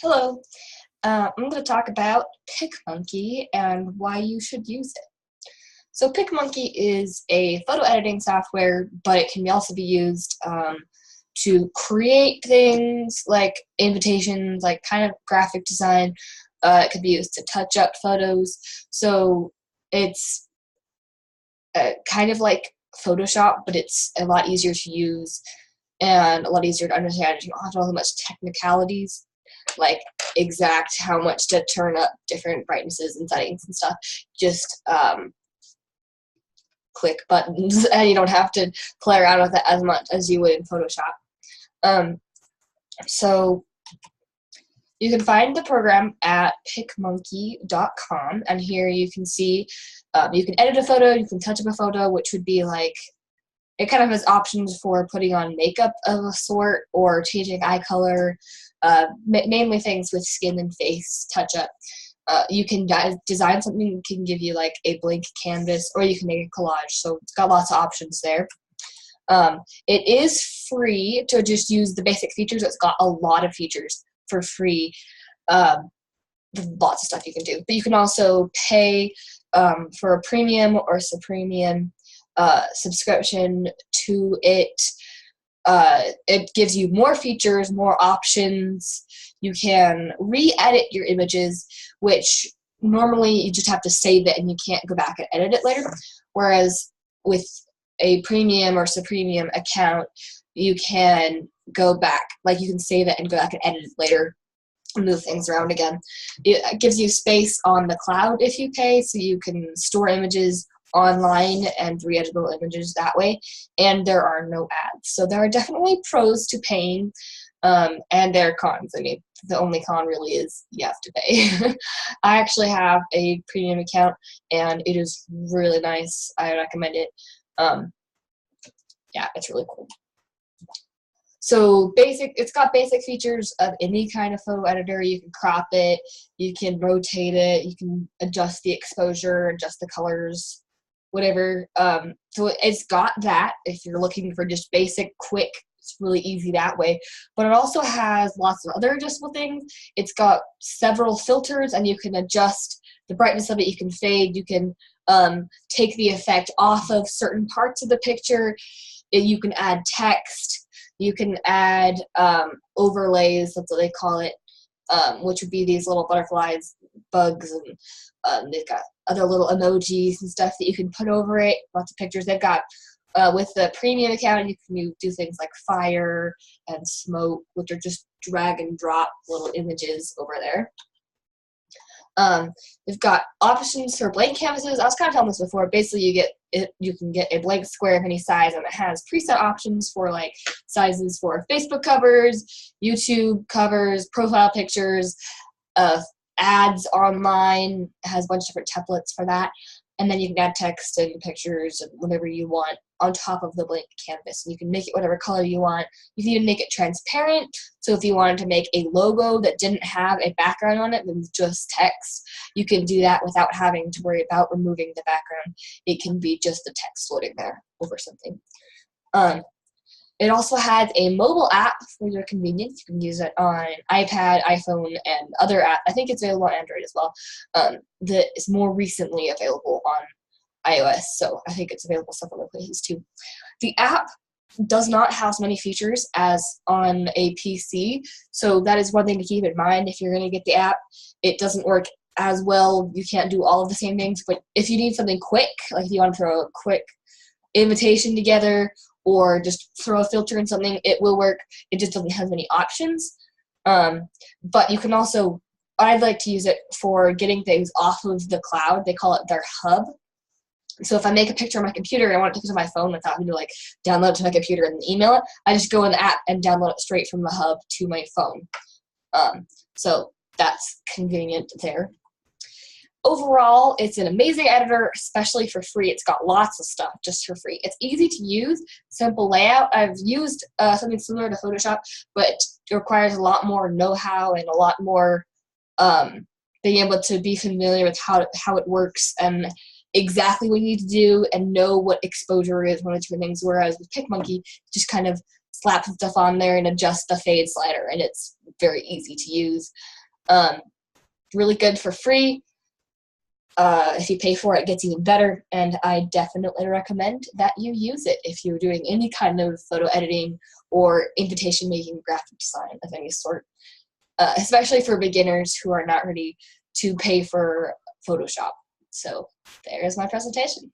Hello. I'm going to talk about Picmonkey and why you should use it. So Picmonkey is a photo editing software, but it can also be used to create things like invitations, like kind of graphic design. It could be used to touch up photos. So it's kind of like Photoshop, but it's a lot easier to use and a lot easier to understand. You don't have to know how much technicalities, like exact how much to turn up different brightnesses and settings and stuff. Just click buttons, and you don't have to play around with it as much as you would in Photoshop. So you can find the program at picmonkey.com, and here you can see you can edit a photo, you can touch up a photo, which would be like, it kind of has options for putting on makeup of a sort or changing eye color, mainly things with skin and face touch up. You can design something that can give you like a blank canvas, or you can make a collage, so it's got lots of options there. It is free to just use the basic features. It's got a lot of features for free. Lots of stuff you can do, but you can also pay for a premium or subpremium subscription to it. It gives you more features, more options. You can re-edit your images, which normally you just have to save it and you can't go back and edit it later. Whereas with a premium or subpremium account, you can go back, like you can save it and go back and edit it later, move things around again. It gives you space on the cloud if you pay, so you can store images online and re-editable images that way, and there are no ads. So there are definitely pros to paying, and there are cons. I mean, the only con really is you have to pay. I actually have a premium account, and it is really nice. I recommend it. Yeah, it's really cool. So it's got basic features of any kind of photo editor. You can crop it, you can rotate it, you can adjust the exposure, adjust the colors, whatever. So it's got that if you're looking for just basic, quick. It's really easy that way. But it also has lots of other adjustable things. It's got several filters, and you can adjust the brightness of it. You can fade. You can take the effect off of certain parts of the picture. You can add text. You can add overlays, that's what they call it, which would be these little butterflies, bugs, and they've got other little emojis and stuff that you can put over it, lots of pictures. They've got, with the premium account, you can do things like fire and smoke, which are just drag and drop little images over there. They've got options for blank canvases. I was kind of telling this before. Basically, you can get a blank square of any size, and it has preset options for like sizes for Facebook covers, YouTube covers, profile pictures, ads online. It has a bunch of different templates for that. And then you can add text and pictures and whatever you want on top of the blank canvas. And you can make it whatever color you want. You can even make it transparent. So if you wanted to make a logo that didn't have a background on it, but was just text, you can do that without having to worry about removing the background. It can be just the text floating there over something. It also has a mobile app for your convenience. You can use it on iPad, iPhone, and other apps. I think it's available on Android as well. That is more recently available on iOS, so I think it's available some other places too. The app does not have as many features as on a PC, so that is one thing to keep in mind if you're going to get the app. It doesn't work as well. You can't do all of the same things, but if you need something quick, like if you want to throw a quick invitation together, or just throw a filter in something, it will work. It just doesn't have many options. But you can also, I'd like to use it for getting things off of the cloud. They call it their hub. So if I make a picture on my computer and I want to take it to my phone without having to like download it to my computer and email it, I just go in the app and download it straight from the hub to my phone. So that's convenient there. Overall, it's an amazing editor, especially for free. It's got lots of stuff just for free. It's easy to use, simple layout. I've used something similar to Photoshop, but it requires a lot more know-how and a lot more being able to be familiar with how it works and exactly what you need to do and know what exposure is, one of the different things, whereas with Picmonkey, just kind of slap stuff on there and adjust the fade slider, and it's very easy to use. Really good for free. If you pay for it, it gets even better, and I definitely recommend that you use it if you're doing any kind of photo editing or invitation making, graphic design of any sort, especially for beginners who are not ready to pay for Photoshop. So there's my presentation.